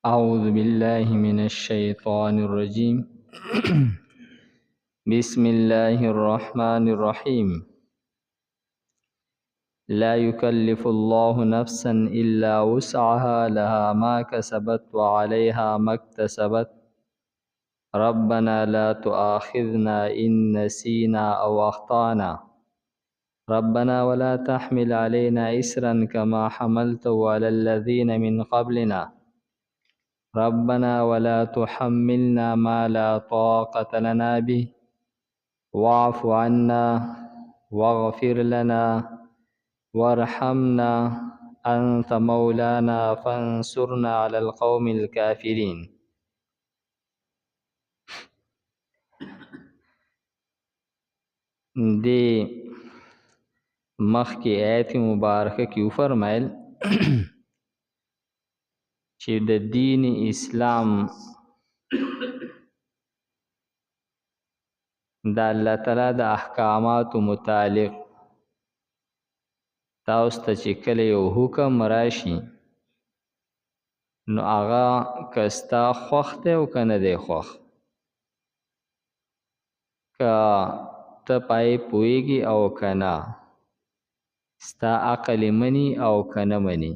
أعوذ بالله من الشيطان الرجيم بسم الله الرحمن الرحيم لا يكلف الله نفسا إلا وسعها لها ما كسبت وعليها ما اكتسبت ربنا لا تؤاخذنا إن نسينا أو أخطأنا ربنا ولا تحمل علينا إسرا كما حملته على الذين من قبلنا ربنا ولا تحملنا ما لا طاقة لنا به واعف عنا واغفر لنا وارحمنا أنت مولانا فانصرنا على القوم الكافرين. دی مخکی آیت مبارکه کی فرمایل چې د دین اسلام د الله تعالی د احکاماتو متعلق تاسو ته چې کله یو حکم راشي نو هغه کستا خوښ دی او کنه دی خوښ که ته پای پوهیږي او کنه ستا عقل مني او کنه مني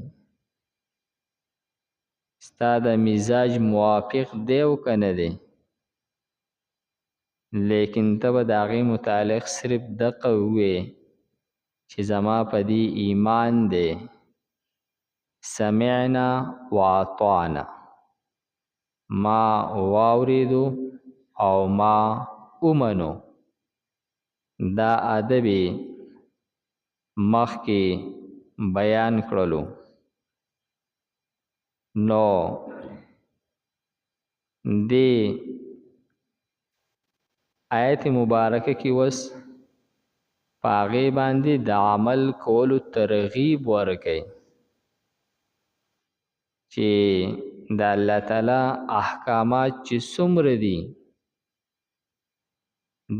ستا د مزاج موافق دی او کنه دی لیکن ته به د هغې متعلق صرف دقه ووې چې زما په دې ایمان دی سمعنا واطعنا ما واوریدو او ما ومنو دا ادب مخکې بیان کړلو نو دی آیت مبارکه کې وس پاغه باندې د عمل کولو ترغیب ورکړي چې د الله تعالی احکامات چې څومره دي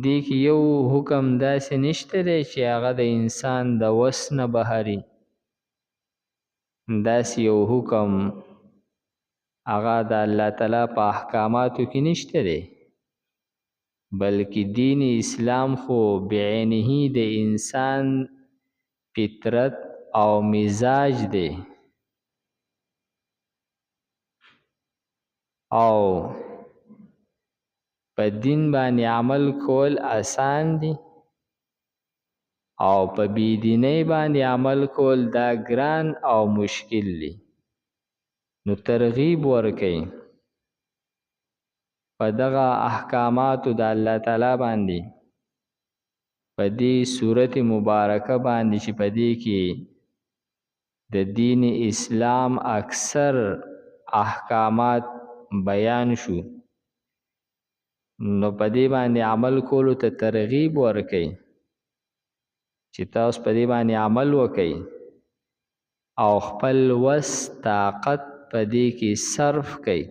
دی کې یو حکم داسې نشته دی چې هغه د انسان د وس نه بهري داسې یو حکم هغه د الله تعالی په احکاماتو کې نشته دی بلکې دین اسلام خو بعینه د انسان فطرت او مزاج دی او په دین باندې عمل کول آسان دي او په بيدینۍ باندې عمل کول دا ګران او مشکل دي نو ترغیب ورکړي په دغه احکاماتو د الله تعالی باندې په دې صورت مبارکه باندې چې په دې کې د دین اسلام اکثر احکامات بیان شو نو په دې باندې عمل کولو ته ترغیب ورکړي چې تاسو په دې باندې عمل وکړئ او خپل وس طاقت په دې کې صرف کړئ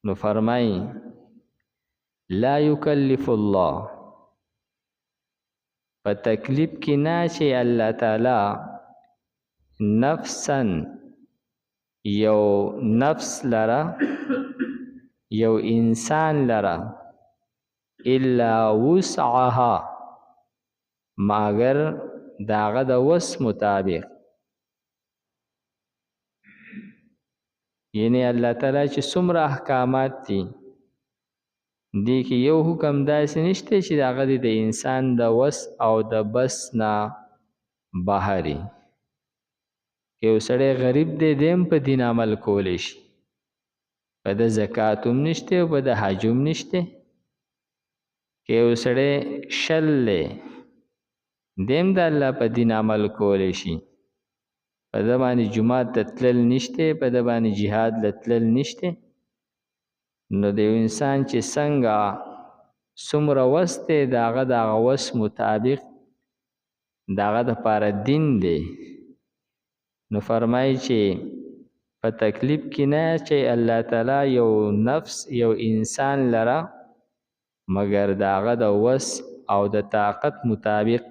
نو فرمایي لا یکلف الله په تکلیف کې نه چې الله تعالی نفسا یو نفس لره یو انسان لره الا وسعها مگر داغه د وس مطابق یعنی الله تعالی چې څومره احکامات دي دی کې یو حکم داسې نشته چې داغه د انسان د وس او د بس نه بهري که یو سړی غریب دی دیم په دین عمل کولی شي په د زکات هم نشته او په د حج هم نشته که یو سړی شل دی دیم د الله په دین عمل کولی شي په د باندې جمعات ته تلل نشته په د باندې جهاد لتلل نشته نو د یو انسان چې څنګه څومره وس دی د هغه د هغه وس مطابق د هغه دپاره دین دی نو فرمایي چې په تکلیف کې نه چې الله تعالی یو نفس یو انسان لره مگر د هغه د وس او د طاقت مطابق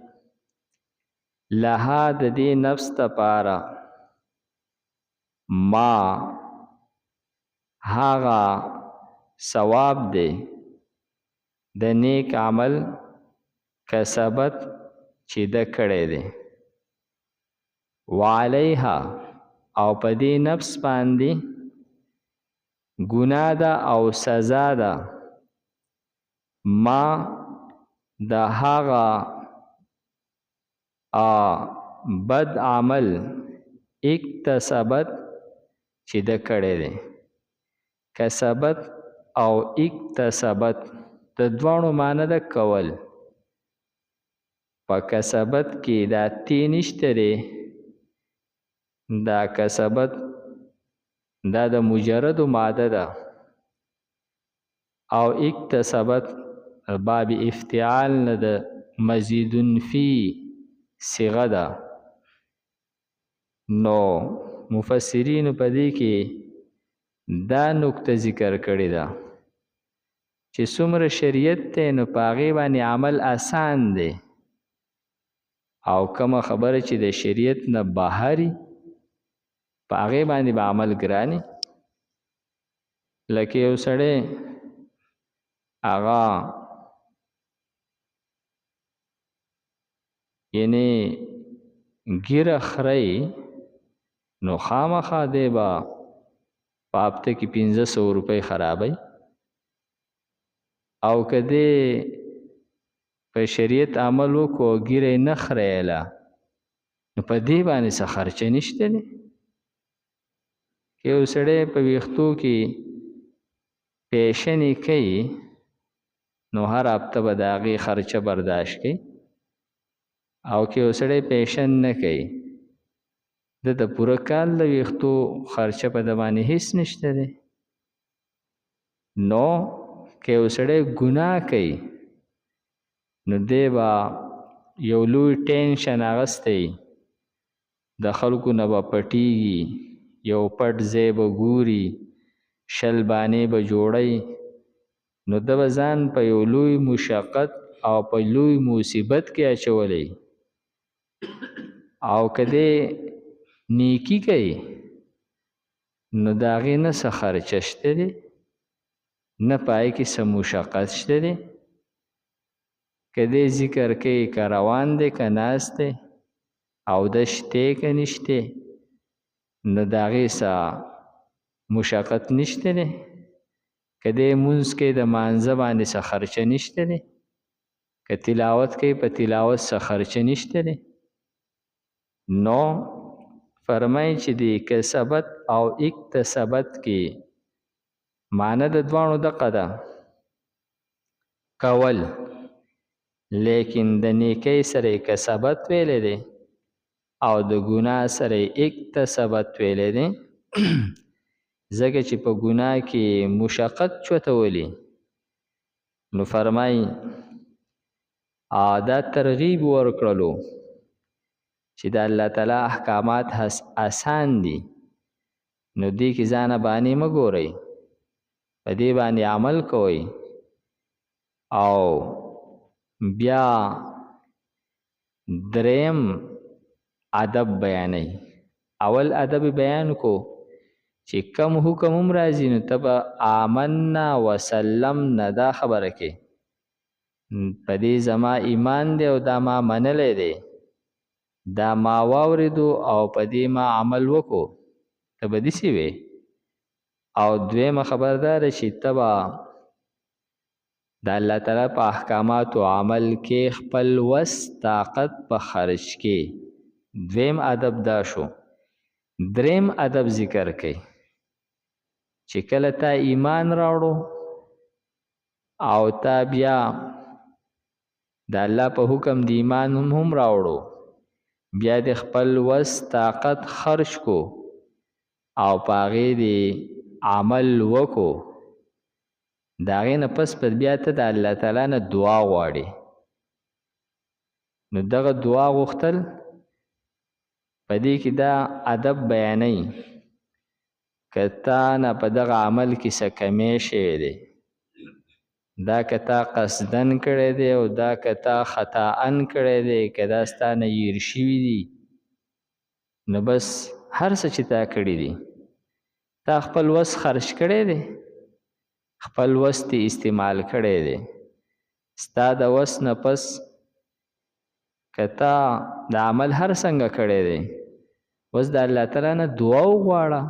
لها د دې نفس دپاره ما هغه ثواب دی د نیک عمل کسبت چې د کړی دی وعلیها او په دې نفس باندې ګناه ده او سزا ده ما د هغه بد عمل اکتسبت چې د کړی دی کسبت او اکتسبت د دواړو معنی ده کول په کسبت کې دا تی نشته دی دا کسبت دا د مجرد ماده ده او اکتسبت باب افتعال نه ده مزیدن فی صیغه ده نو مفسرین په دې کې دا نکته ذکر کړې ده چې څومره شریعت ته نو په هغې باندې عمل آسان دی او کومه خبره چې د شریعت نه بهري په هغې باندې به عمل ګراني لکه یو سړی هغه یعنی ګیره خری نو خامخا دی به په هفته کې 500 روپۍ خرابوي او که دی په شریعت عمل وکړو ګیره یې نه خریله نو په دې باندې څه خرچه نشته دی که یو سړی په ویښتو کې پیشنې کوي نو هر هفته به د هغې خرچه برداشت کوي او که یو سړی پیشن نه کوي د پوره کال د ویښتو خرچه په د باندې هیڅ نشته دی نو که یو سړی ګناه کوي نو دی به یو لوی ټینشن اخیستی د خلکو نه به پټیږي یو پټ ځای به ګوري شل بانې به جوړی نو ده به ځان په یو لوی مشقت او په لوی مصیبت کې اچولی او که دی نیکی کوي نو د هغې نه څه خرچه شته دی نه په هغې کې څه مشقت شته دی که دی ذکر کوي که روان دی که ناست دی اودس شتی که نشتی نو د هغې څه مشقت نشته دی که دی لمونځ کوي د مانځه باندې څه خرچه نشته دی که تلاوت کوي په تلاوت څه خرچه نشته دی نو فرمایي چې د کسبت او اکتسبت کې معنی د دواړو دقه ده کول لیکن د نیکۍ سره کسبت ویلی دی او د ګناه سره اکتسبت ویلی دی ځکه چې په ګناه کې مشقت چوتولی نو فرمایي دا ترغیب ورکړلو چې د الله تعالی احکامات آسان دي نو دې کې ځانه بانې مه ګورئ په دې باندې عمل کوئ او بیا دریم ادب بیانوي اول ادب بیان کو چې کم حکم هم راځي نو ته به آمنا وسلمنا دا خبره کې په دې زما ایمان دی او دا ما منلی دی دا ما واوریدو او په دې ما عمل وکړو ته به داسې وې او دویمه خبره دا ده چې ته به د الله تعالی په احکاماتو عمل کې خپل وس طاقت په خرج کې دویم ادب دا شو دریم ادب ذکر کوي چې کله تا ایمان راوړو او تا بیا د الله په حکم د ایمان هم راوړو بیا د خپل وس طاقت خرج کو او په هغې د عمل وکړو د هغې نه پس بیا ته د الله تعالی نه دعا غواړې نو دغه دعا غوښتل په دې کې دا ادب بیانوي که تا نه په دغه عمل کې څه کمی شوی دی دا که تا قصدن کړی دی او دا که تا خطاان کړی دی که دا ستا نه هیر شوي دي نو بس هر څه چې تا کړي دي تا خپل وس خرج کړی دی خپل وس تی استعمال کړی دی ستا د وس نه پس کتا د عمل هر څنګه کړی دی اوس د الله تعالی نه دعا وغواړه